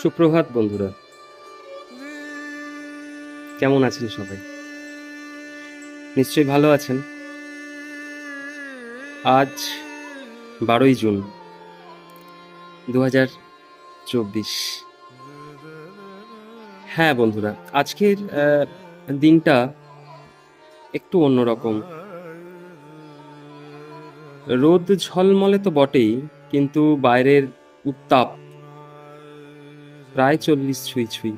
সুপ্রভাত বন্ধুরা, কেমন আছেন সবাই? নিশ্চয়ই ভালো আছেন। আজ 12ই জুন 2024। হ্যাঁ বন্ধুরা, আজকের দিনটা একটু অন্যরকম। রোদ ঝলমলে তো বটেই, কিন্তু বাইরের উত্তাপ প্রায় 40 ছুঁই ছুঁই।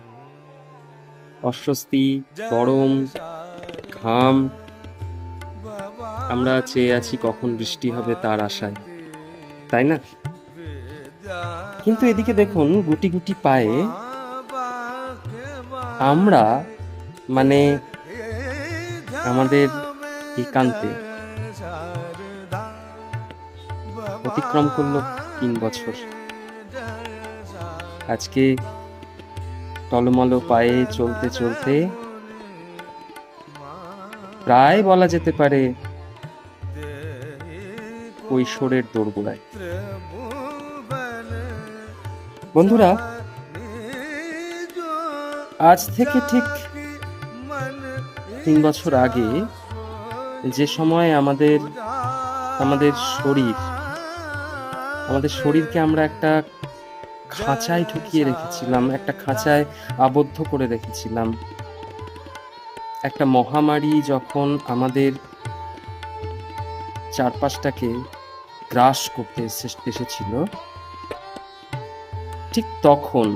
অস্বস্তি, গরম, ঘাম। আমরা চেয়ে আছি কখন বৃষ্টি হবে তার আশায়, তাই না? কিন্তু এদিকে দেখুন, গুটি গুটি পায়ে আমরা মানে আমাদের একান্তে অতিক্রম করলো 3 বছর। আজকে টলমলো পায়ে চলতে চলতে প্রায় বলা যেতে পারে কৈশোরের দোরগোড়ায়। বন্ধুরা, আজ থেকে ঠিক 3 বছর আগে যে সময় আমাদের শরীরকে আমরা একটা খাঁচায় ঢুকিয়ে রেখেছিলাম, একটা খাঁচায় আবদ্ধ করে রেখেছিলাম, একটা মহামারী যখন আমাদের চারপাশটাকে গ্রাস করতে এসেছিল, ঠিক তখন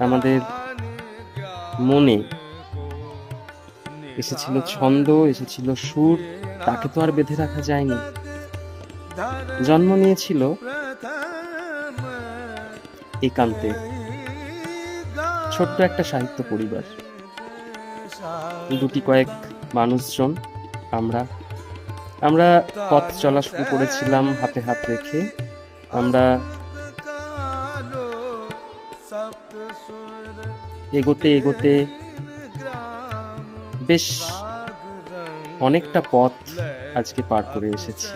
আমাদের মনে এসেছিল ছন্দ, এসেছিল সুর। তাকে তো আর বেঁধে রাখা যায়নি। জন্ম নিয়েছিল একান্তে ছোট্ট একটা সাহিত্য পরিবার, দুটি কয়েক মানুষজন। আমরা পথ চলা শুরু করেছিলাম হাতে হাত রেখে। আমরা এগোতে এগোতে বেশ অনেকটা পথ আজকে পার করে এসেছি।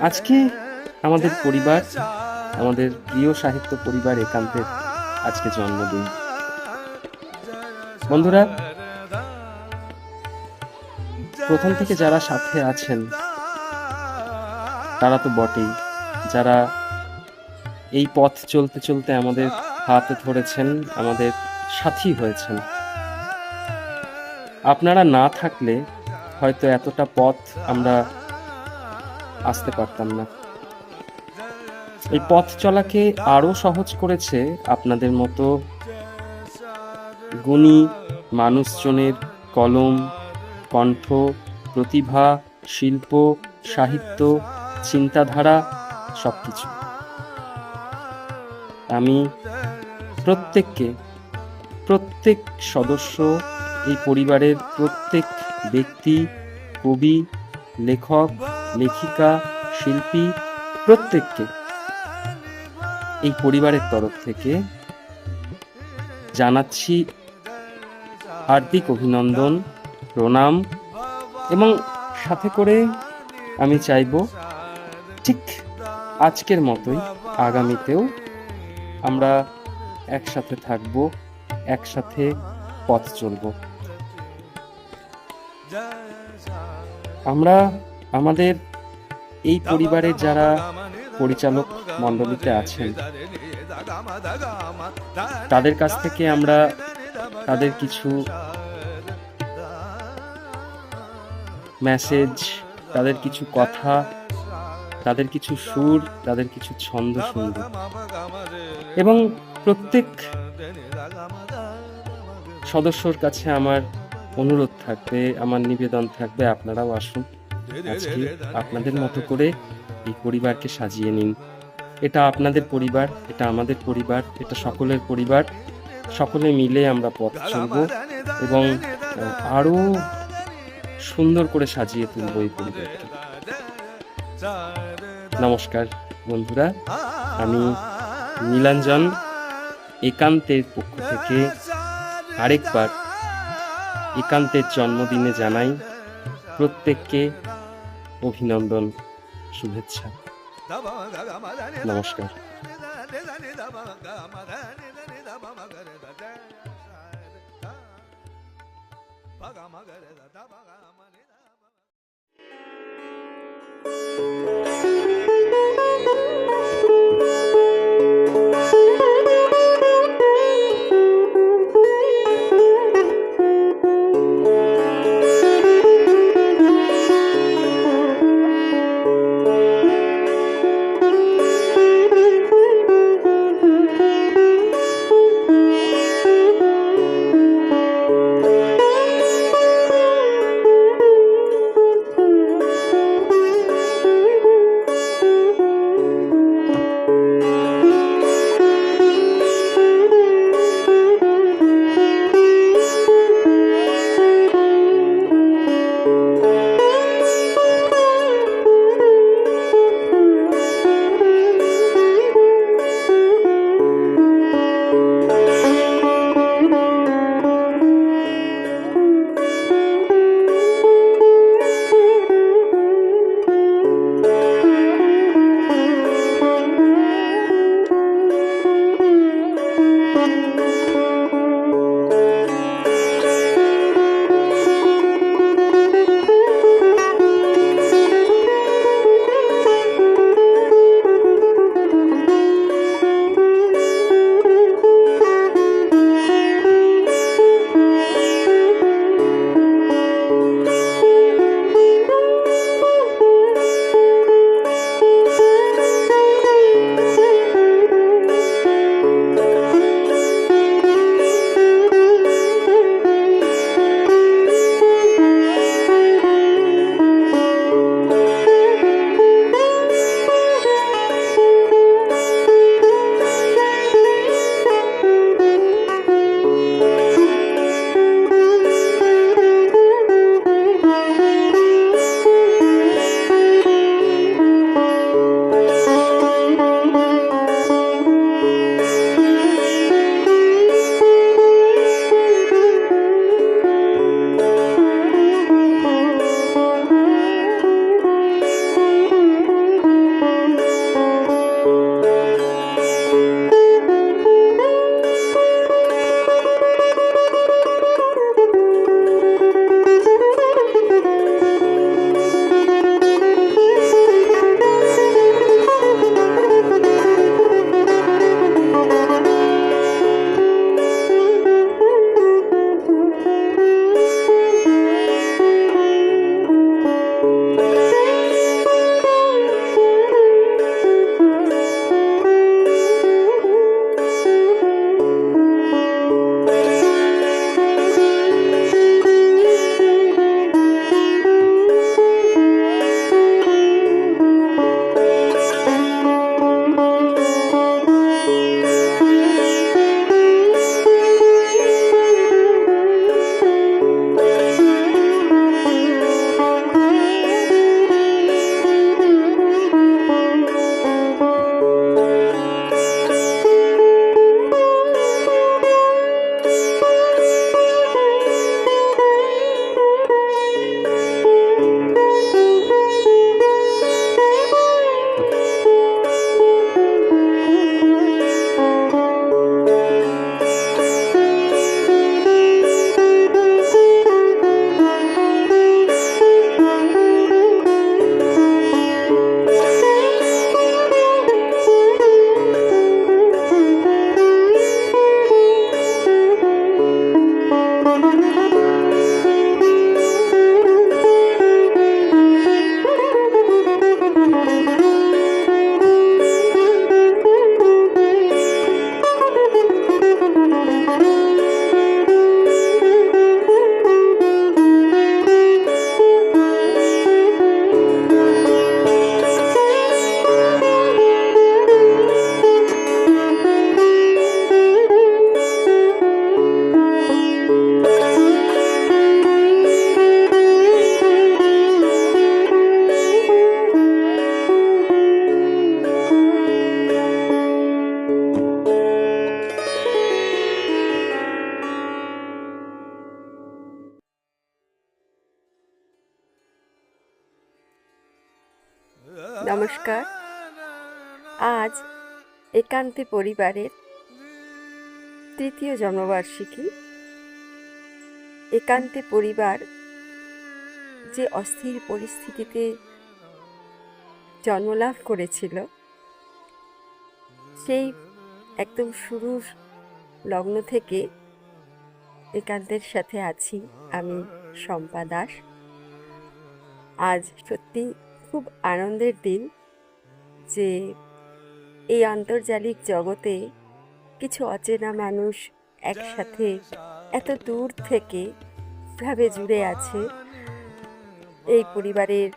আজকে আমাদের পরিবার, আমাদের প্রিয় সাহিত্য পরিবার একান্তের আজকে জন্মদিন। বন্ধুরা, প্রথম থেকে যারা সাথে আছেন তারা তো বটেই, যারা এই পথ চলতে চলতে আমাদের হাত ধরেছেন, আমাদের সাথী হয়েছেন। আপনারা না থাকলে হয়তো এতটা পথ আমরা আসতে পারতাম না। এই পথ চলাকে আরো সহজ করেছে আপনাদের মতো গুণী মানুষজনের কলম, কণ্ঠ, প্রতিভা, শিল্প, সাহিত্য, চিন্তাধারা, সবকিছু। আমি প্রত্যেক সদস্য, এই পরিবারের প্রত্যেক ব্যক্তি, কবি, লেখক, লেখিকা, শিল্পী, প্রত্যেককে এই পরিবারের তরফ থেকে জানাচ্ছি হার্দিক অভিনন্দন, প্রণাম। এবং সাথে করে আমি চাইব ঠিক আজকের মতোই আগামীতেও আমরা একসাথে থাকব, একসাথে পথ চলব। আমরা আমাদের এই পরিবারের যারা পরিচালক মণ্ডলীতে আছেন তাদের কাছ থেকে আমরা তাদের কিছু মেসেজ, তাদের কিছু কথা, তাদের কিছু সুর, তাদের কিছু ছন্দ শুনব। এবং প্রত্যেক সদস্যর কাছে আমার অনুরোধ থাকবে, আমার নিবেদন থাকবে, আপনারাও আসুন, আজকে আপনাদের মতো করে এই পরিবারকে সাজিয়ে নিন। এটা আপনাদের পরিবার, এটা আমাদের পরিবার, এটা সকলের পরিবার। সকলে মিলে আমরা পথ চলব এবং আরো সুন্দর করে সাজিয়ে তুলব এই পরিবারকে। নমস্কার বন্ধুরা, আমি নীলাঞ্জন একান্তের পক্ষ থেকে আরেকবার একান্তের জন্মদিনে জানাই প্রত্যেককে অভিনন্দন, শুভেচ্ছা। নমস্কার। নমস্কার। আজ একান্তে পরিবারের তৃতীয় জন্মবার্ষিকী। একান্তে পরিবার যে অস্থির পরিস্থিতিতে জন্মলাভ করেছিল, সেই একদম শুরুর লগ্ন থেকে একান্তের সাথে আছি আমি, শম্পা দাস। আজ সত্যি খুব আনন্দের দিন যে এই আন্তর্জালিক জগতে কিছু অচেনা মানুষ একসাথে এত দূর থেকে ভাবে জুড়ে আছে এই পরিবারের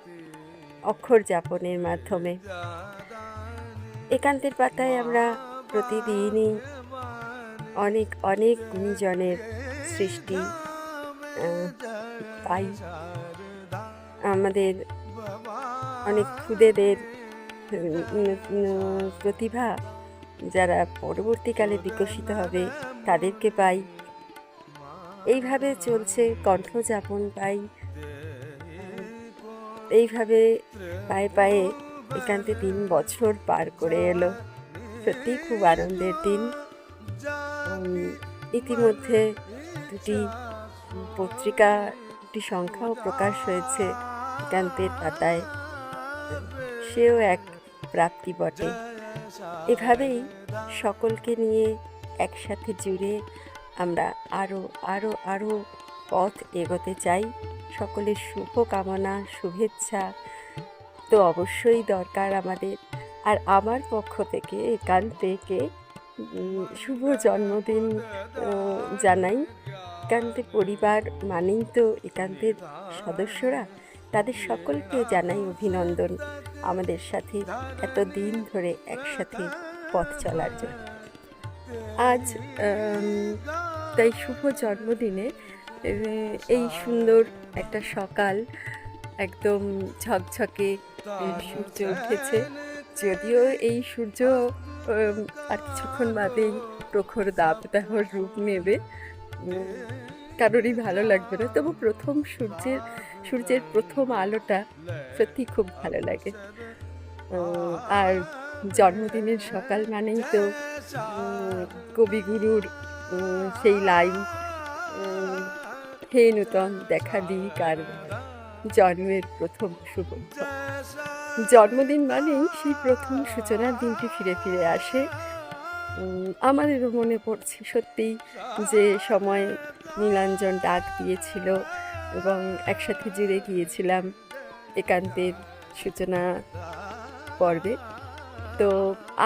অক্ষর যাপনের মাধ্যমে। একান্তের পাতায় আমরা প্রতিদিনই অনেক অনেক গুণীজনের সৃষ্টি পাই। আমাদের অনেক খুদেদের প্রতিভা যারা পরবর্তীকালে বিকশিত হবে তাদেরকে পাই। এইভাবে চলছে, কণ্ঠযাপন পাই। এইভাবে পায়ে পায়ে একান্তে 3 বছর পার করে এলো। সত্যি খুব আনন্দের দিন। ইতিমধ্যে 2টি পত্রিকা, 2টি সংখ্যাও প্রকাশ হয়েছে একান্তের পাতায়, সেও এক প্রাপ্তি বটে। এভাবেই সকলকে নিয়ে একসাথে জুড়ে আমরা আরও আরও আরও পথ এগোতে চাই। সকলের শুভকামনা, শুভেচ্ছা তো অবশ্যই দরকার আমাদের। আর আমার পক্ষ থেকে একান্তেকে শুভ জন্মদিন জানাই। একান্তে পরিবার মানেই তো একান্তের সদস্যরা, তাদের সকলকে জানাই অভিনন্দন আমাদের সাথে এত দিন ধরে একসাথে পথ চলার জন্য। আজ তাই শুভ জন্মদিনে এই সুন্দর একটা সকাল, একদম ঝকঝকে সূর্য উঠেছে। যদিও এই সূর্য আর কিছুক্ষণ বাদেই প্রখর দাবদাহর রূপ নেবে, কারোরই ভালো লাগবে না, তবু প্রথম সূর্যের প্রথম আলোটা সত্যি খুব ভালো লাগে। আর জন্মদিনের সকাল মানেই তো কবিগুরুর সেই লাইন, হে নূতন দেখা দিই কার জন্মের প্রথম শুভেচ্ছা। জন্মদিন মানেই সেই প্রথম সূচনার দিনটি ফিরে ফিরে আসে। আমাদেরও মনে পড়ছে সত্যিই যে সময় নীলাঞ্জন ডাক দিয়েছিল এবং একসাথে জুড়ে গিয়েছিলাম একান্তের সূচনা পর্বে। তো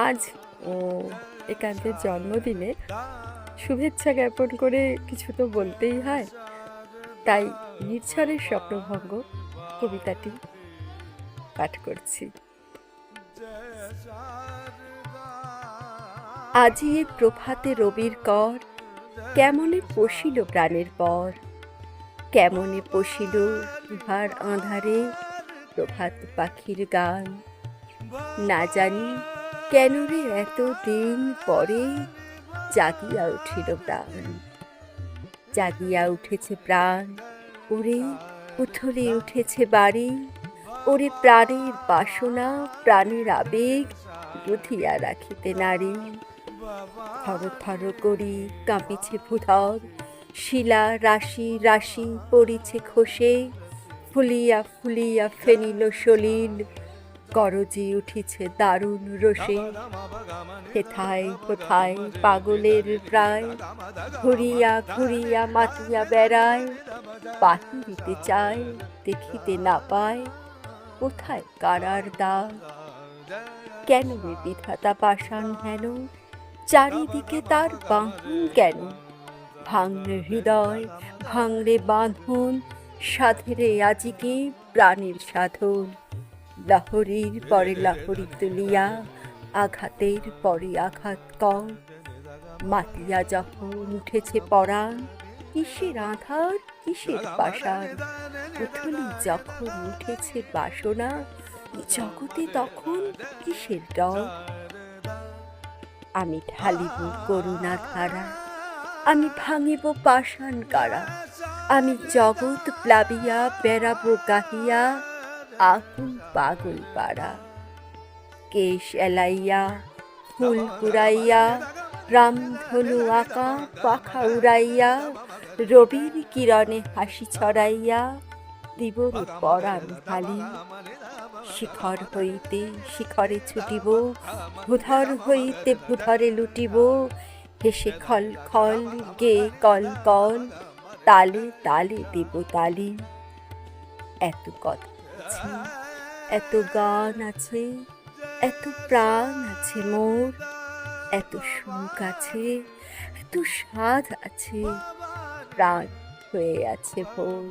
আজ একান্তের জন্মদিনে শুভেচ্ছা জ্ঞাপন করে কিছু তো বলতেই হয়, তাই নির্ঝরের স্বপ্নভঙ্গ কবিতাটি পাঠ করছি। আজি এ প্রভাতে রবির কর, কেমনে পশিল প্রাণের পর, কেমনে পশিল উহার আঁধারে প্রভাত পাখির গান। না জানি কেন রে এত দিন পরে জাগিয়া উঠিল প্রাণ, জাগিয়া উঠেছে প্রাণ। ওরে উথলে উঠেছে বাড়ি, ওরে প্রাণের বাসনা, প্রাণের আবেগ বুধিয়া রাখিতে নারী। থর থর করি কাঁপিছে ভূধর, শিলা রাশি রাশি পড়িছে খসে, ফুলিয়া ফুলিয়া ফেনিল সলিল, গরজি উঠিছে দারুণ রোষে। হেথায় কোথায় পাগলের প্রায়, ঘুরিয়া ঘুরিয়া মাতিয়া বেড়ায়, বাহিরিতে চায় দেখিতে না পায়, কোথায় কারার দ্বার। কেন রে বিধাতা পাষাণ হেন, চারিদিকে তার বাঁধন কেন। ভাঙরে হৃদয়, ভাঙরে বাঁধন, সাধেরে আজিকে প্রাণের সাধন। লাহরির পরে লাহরি তুলিয়া, আঘাতের পরে আঘাত কর। মাতিয়া যখন উঠেছে পরাণ, কিসের আধার কিসের পাষাণ। উথলি যখন উঠেছে বাসনা, জগতে তখন কিসের ডর। আমি ঢালিব করুণা ধারা, আমি ভাঙিব পাষাণ কারা। আমি জগৎ প্লাবিয়া বেড়াবো গাহিয়া, আকুল পাগল পাড়া। কেশ এলাইয়া ফুল কুড়াইয়া রামধনু আঁকা পাখা উড়াইয়া রবির কিরণে হাসি ছড়াইয়া দিব পরাণ ঢালি। শিখর হইতে শিখরে ছুটিব, ভূধর হইতে ভূধরে লুটিব, হেসে খল খল গে কল কল, তালে তালে দেব তালি। এত কথা আছে, এত গান আছে, এত প্রাণ আছে মোর, এত সুখ আছে, এত স্বাদ আছে, প্রাণ হয়ে আছে ভোর।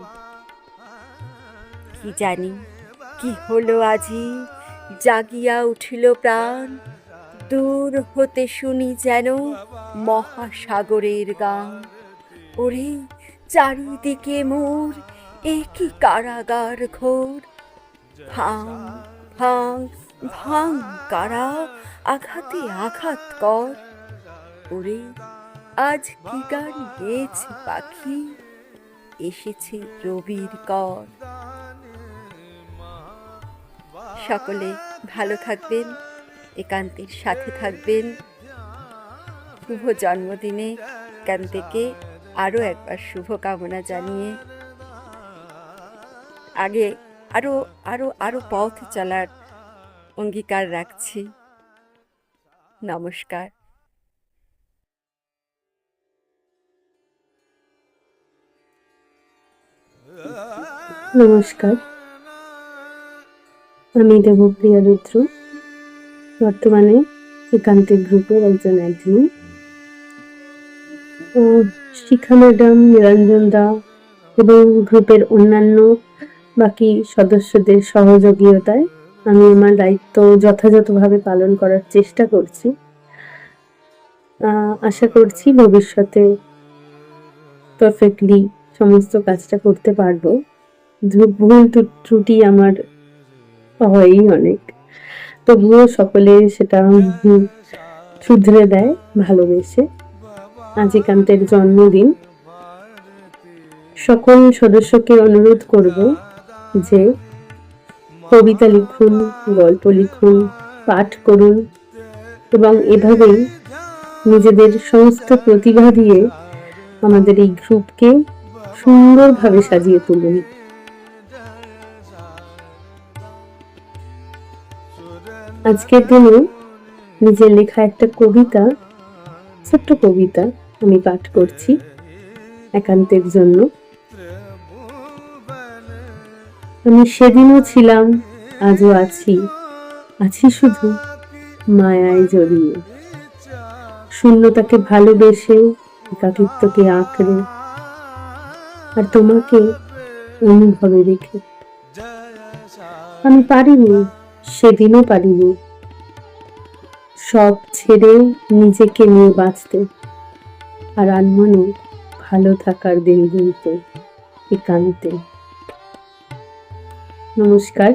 কি জানি কি হলো আজি, জাগিয়া উঠিল প্রাণ, দূর হতে শুনি যেন মহাসাগরের গান। ওরে চারিদিকে মোর এ কি কারাগার ঘোর, ভাঙ ভাঙ ভাঙ কারা, আঘাতে আঘাত কর। ওরে আজ কি গান গেয়েছে পাখি, এসেছে রবির কর। সকলে ভালো থাকবেন, একান্তের সাথে থাকবেন। শুভ জন্মদিনে একান্তেকে আরও একবার শুভকামনা জানিয়ে আগে আরও আরও আরও পথ চলার অঙ্গীকার রাখছি। নমস্কার। নমস্কার, আমি দেবপ্রিয়া রুদ্র, বর্তমানে একান্তিক গ্রুপের একজন অ্যাডমিন। শিখা ম্যাডাম, নিরঞ্জন দা এবং গ্রুপের অন্যান্য বাকি সদস্যদের সহযোগিতায় আমি আমার দায়িত্ব যথাযথভাবে পালন করার চেষ্টা করছি। আশা করছি ভবিষ্যতে পারফেক্টলি সমস্ত কাজটা করতে পারবো। ভুল ত্রুটি আমার হয়ই অনেক, তবুও সকলে সেটা শুধরে দেয় ভালোবেসে। আজ একান্তের জন্মদিন, সকল সদস্যকে অনুরোধ করব যে কবিতা লিখুন, গল্প লিখুন, পাঠ করুন এবং এভাবেই নিজেদের সমস্ত প্রতিভা দিয়ে আমাদের এই গ্রুপকে সুন্দরভাবে সাজিয়ে তুলুন। আজকের দিনে নিজের লেখা একটা কবিতা, ছোট্ট কবিতা আমি পাঠ করছি একান্তের জন্য। আমি সেদিনও ছিলাম, আজও আছি, আছি শুধু মায়ায় জড়িয়ে, শূন্যতাকে ভালোবেসে, একাকিত্বকে আঁকড়ে, আর তোমাকে অনুভবে রেখে। আমি পারিনি, সেদিনও পারিনি সব ছেড়ে নিজেকে নিয়ে বাঁচতে, আর আনমনে ভালো থাকার দিন গুনতে একান্তে। নমস্কার।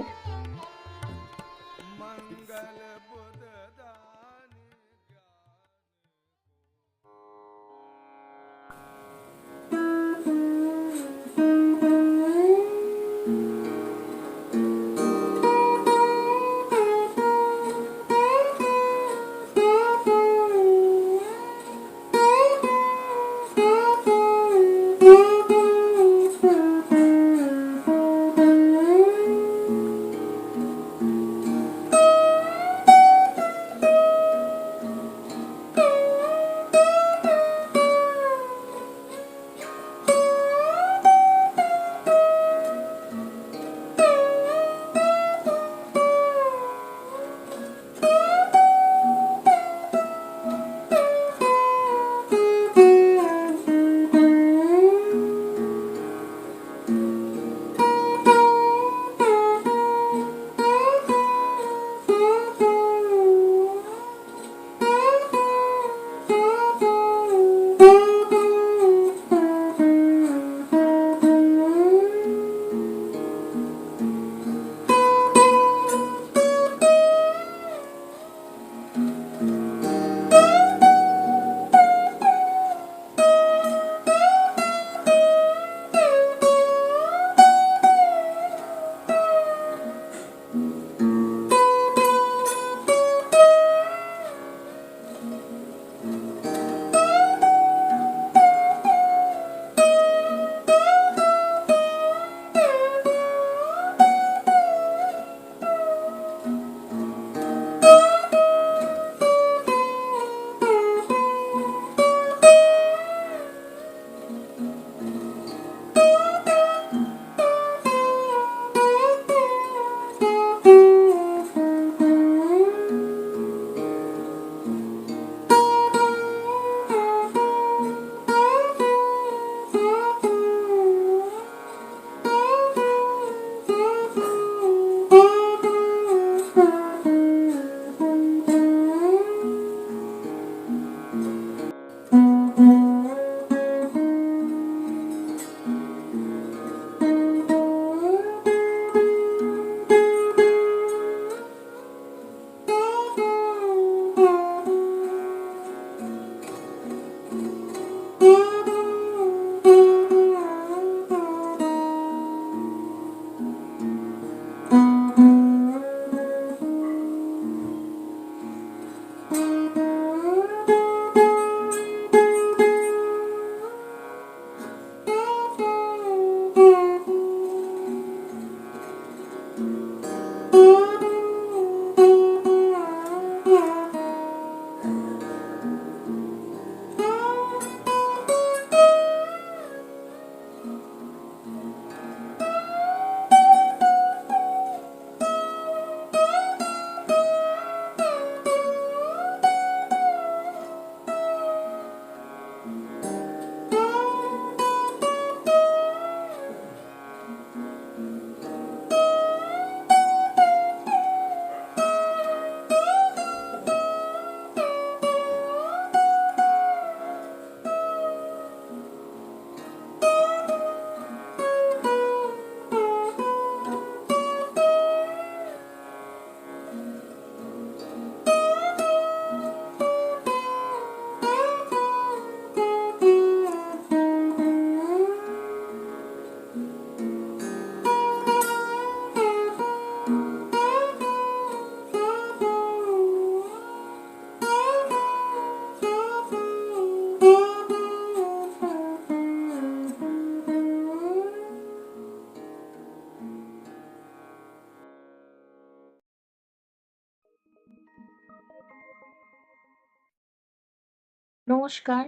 নমস্কার।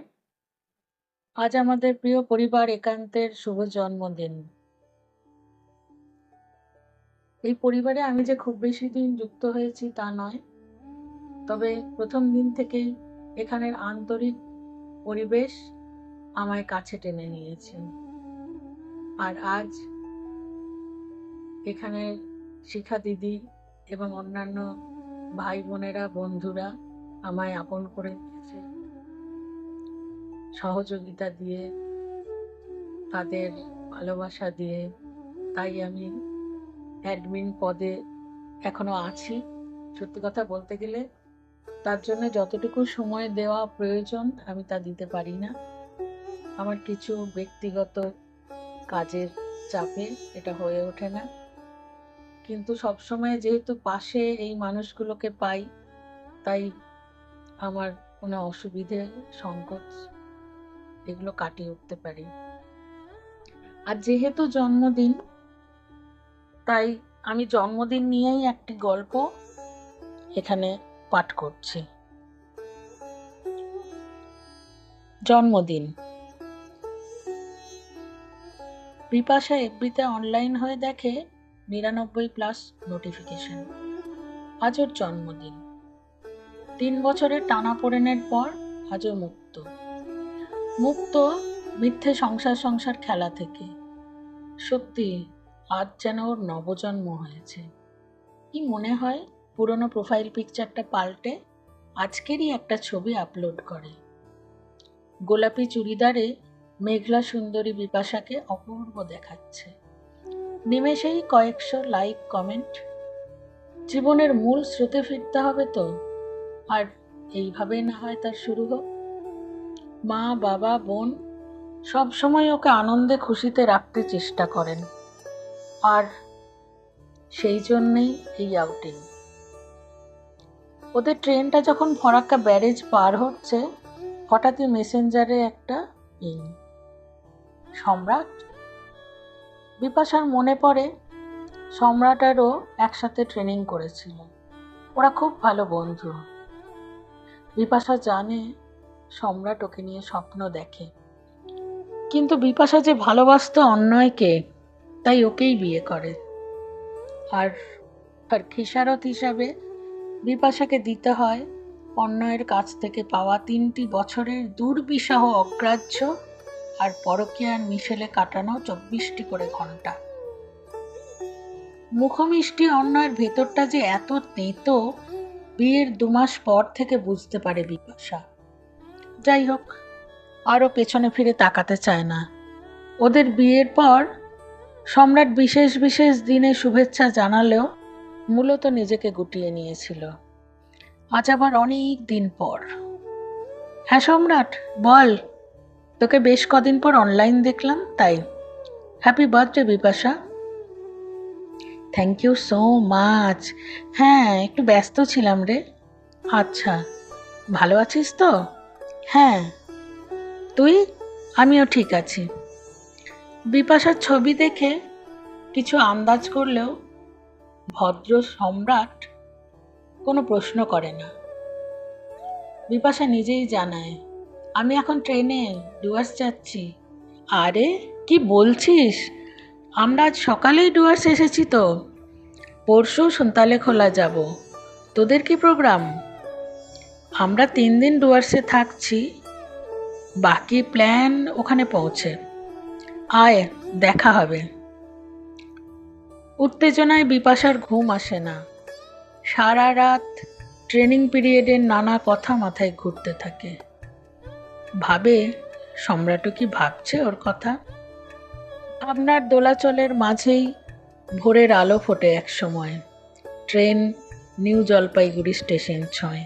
আজ আমাদের প্রিয় পরিবার একান্তের শুভ জন্মদিন। এই পরিবারে আমি যে খুব বেশি দিন যুক্ত হয়েছি তা নয়, তবে প্রথম দিন থেকেই এখানের আন্তরিক পরিবেশ আমায় কাছে টেনে নিয়েছে। আর আজ এখানে শিখা দিদি এবং অন্যান্য ভাই বোনেরা, বন্ধুরা আমায় আপন করে নিয়েছে, সহযোগিতা দিয়ে, তাদের ভালোবাসা দিয়ে। তাই আমি অ্যাডমিন পদে এখনো আছি। সত্যি কথা বলতে গেলে তার জন্য যতটুকু সময় দেওয়া প্রয়োজন আমি তা দিতে পারি না। আমার কিছু ব্যক্তিগত কাজের চাপে এটা হয়ে ওঠে না, কিন্তু সবসময় যেহেতু পাশে এই মানুষগুলোকে পাই, তাই আমার কোনো অসুবিধে, সংকট এগুলো কাটিয়ে উঠতে পারি। আর যেহেতু জন্মদিন, তাই আমি জন্মদিন নিয়েই একটি গল্প এখানে পাঠ করছি। জন্মদিন। বিপাশা এফবিতে অনলাইন হয়ে দেখে 99+ নোটিফিকেশন। আজ ওর জন্মদিন। 3 বছরের টানাপোড়েনের পর আজও মুক্ত মিথ্যে সংসার খেলা থেকে। সত্যি আজ যেন ওর নবজন্ম হয়েছে। কি মনে হয় পুরনো প্রোফাইল পিকচারটা পাল্টে আজকেরই একটা ছবি আপলোড করে। গোলাপি চুড়িদারে মেঘলা সুন্দরী বিপাশাকে অপূর্ব দেখাচ্ছে। নিমেষেই কয়েকশো লাইক, কমেন্ট। জীবনের মূল স্রোতে ফিরতে হবে তো, আর এইভাবে না হয় তার শুরু হোক। মা, বাবা, বোন সব সময় ওকে আনন্দে খুশিতে রাখতে চেষ্টা করেন, আর সেই জন্যেই এই আউটিং। ওদের ট্রেনটা যখন ফরাক্কা ব্যারেজ পার হচ্ছে, হঠাৎই মেসেঞ্জারে একটা সম্রাট। বিপাশার মনে পড়ে সম্রাট আর ও একসাথে ট্রেনিং করেছিল। ওরা খুব ভালো বন্ধু। বিপাশা জানে সম্রাট ওকে নিয়ে স্বপ্ন দেখে, কিন্তু বিপাশা যে ভালোবাসতো অন্যয়কে, তাই ওকেই বিয়ে করে। আর তার খেসারত হিসাবে বিপাশাকে দিতে হয় অন্যয়ের কাছ থেকে পাওয়া 3টি বছরের দুর্বিষহ অগ্রাহ্য আর পরকীয়ার মিশেলে কাটানো 24টি করে ঘন্টা। মুখমিষ্টি অন্যয়ের ভেতরটা যে এত তেতো, বিয়ের 2 মাস পর থেকে বুঝতে পারে বিপাশা। যাই হোক, আরও পেছনে ফিরে তাকাতে চায় না। ওদের বিয়ের পর সম্রাট বিশেষ বিশেষ দিনে শুভেচ্ছা জানালেও মূলত নিজেকে গুটিয়ে নিয়েছিল। আজ আবার অনেক দিন পর। হ্যাঁ সম্রাট, বল। তোকে বেশ কদিন পর অনলাইন দেখলাম, তাই। Happy birthday Bipasha. Thank you so much. হ্যাঁ, একটু ব্যস্ত ছিলাম রে। আচ্ছা, ভালো আছিস তো? হ্যাঁ, তুই? আমিও ঠিক আছি। বিপাশার ছবি দেখে কিছু আন্দাজ করলেও ভদ্র সম্রাট কোনো প্রশ্ন করে না। বিপাশা নিজেই জানায়, আমি এখন ট্রেনে ডুয়ার্স যাচ্ছি। আরে কি বলছিস? আমরা আজ সকালেই ডুয়ার্স এসেছি তো। পরশু সন্তালেখোলা যাব। তোদের কি প্রোগ্রাম? আমরা 3 দিন ডুয়ার্সে থাকছি, বাকি প্ল্যান ওখানে পৌঁছে। আয়, দেখা হবে। উত্তেজনায় বিপাশার ঘুম আসে না। সারা রাত ট্রেনিং পিরিয়ডের নানা কথা মাথায় ঘুরতে থাকে। ভাবে সম্রাটও কি ভাবছে ওর কথা। ভাবনার দোলাচলের মাঝেই ভোরের আলো ফোটে এক সময়। ট্রেন নিউ জলপাইগুড়ি স্টেশন ছোঁয়।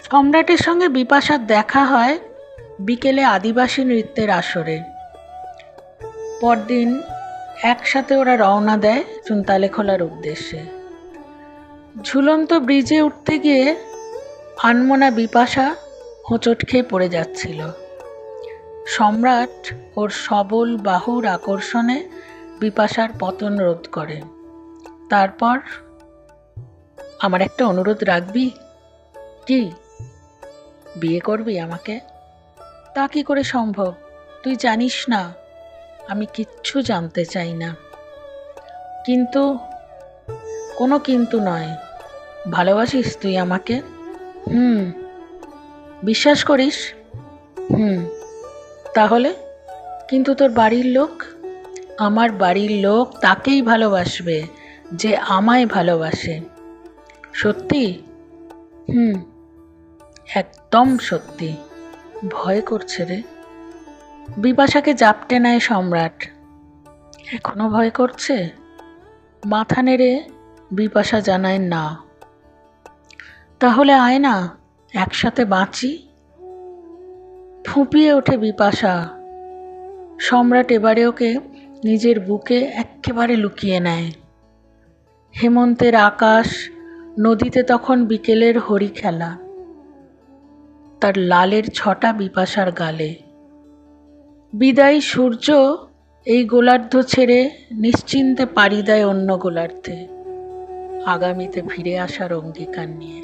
সম্রাটের সঙ্গে বিপাশার দেখা হয় বিকেলে আদিবাসী নৃত্যের আসরে। পরদিন একসাথে ওরা রওনা দেয় চুনতালেখোলার উদ্দেশ্যে। ঝুলন্ত ব্রিজে উঠতে গিয়ে আনমনা বিপাশা হোঁচট খেয়ে পড়ে যাচ্ছিল। সম্রাট ওর সবল বাহুর আকর্ষণে বিপাশার পতন রোধ করে। তারপর, আমার একটা অনুরোধ রাখবি? কি? বিয়ে করবি আমাকে? তা কি করে সম্ভব? তুই জানিস না, আমি কিচ্ছু জানতে চাই না। কিন্তু, কোনো কিন্তু নয়, ভালোবাসিস তুই আমাকে? হুম। বিশ্বাস করিস? হুম। তাহলে? কিন্তু তোর বাড়ির লোক? আমার বাড়ির লোক তাকেই ভালোবাসবে যে আমায় ভালোবাসে। সত্যি? হুম, একদম সত্যি। ভয় করছে রে। বিপাশাকে জাপটে নেয় সম্রাট। এখনো ভয় করছে? মাথা নেড়ে বিপাশা জানায় না। তাহলে আয় না, একসাথে বাঁচি। ফুঁপিয়ে ওঠে বিপাশা। সম্রাট এবারে ওকে নিজের বুকে এক্কেবারে লুকিয়ে নেয়। হেমন্তের আকাশ, নদীতে তখন বিকেলের হরি খেলা। তার লালের ছটা বিপাশার গালে। বিদায়ী সূর্য এই গোলার্ধ ছেড়ে নিশ্চিন্তে পাড়ি দেয় অন্য গোলার্ধে, আগামীতে ফিরে আসার অঙ্গীকার নিয়ে।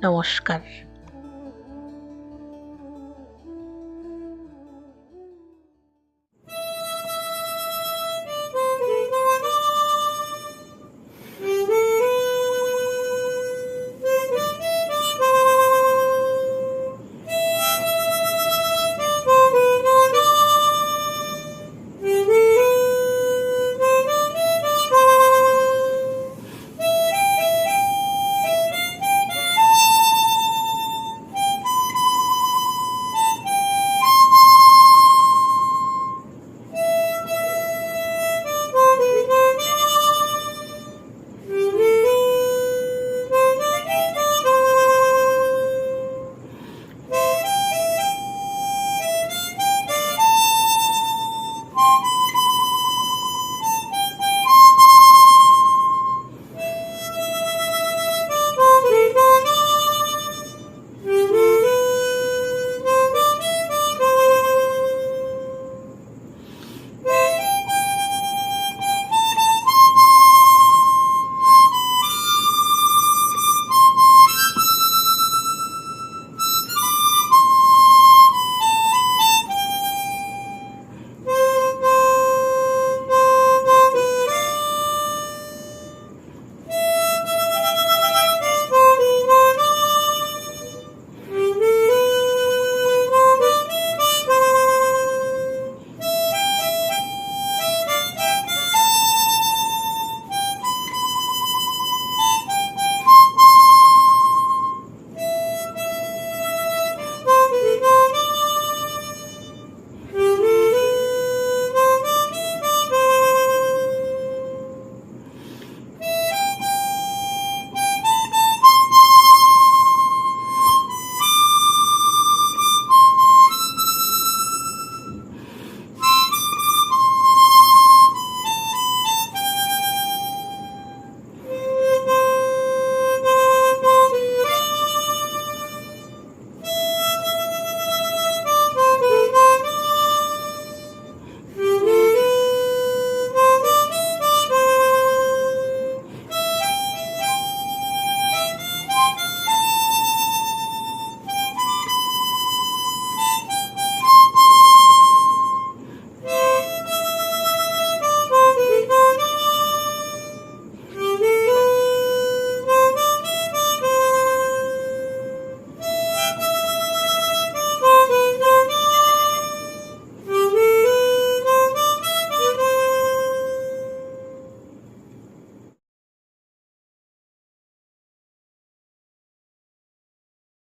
নমস্কার।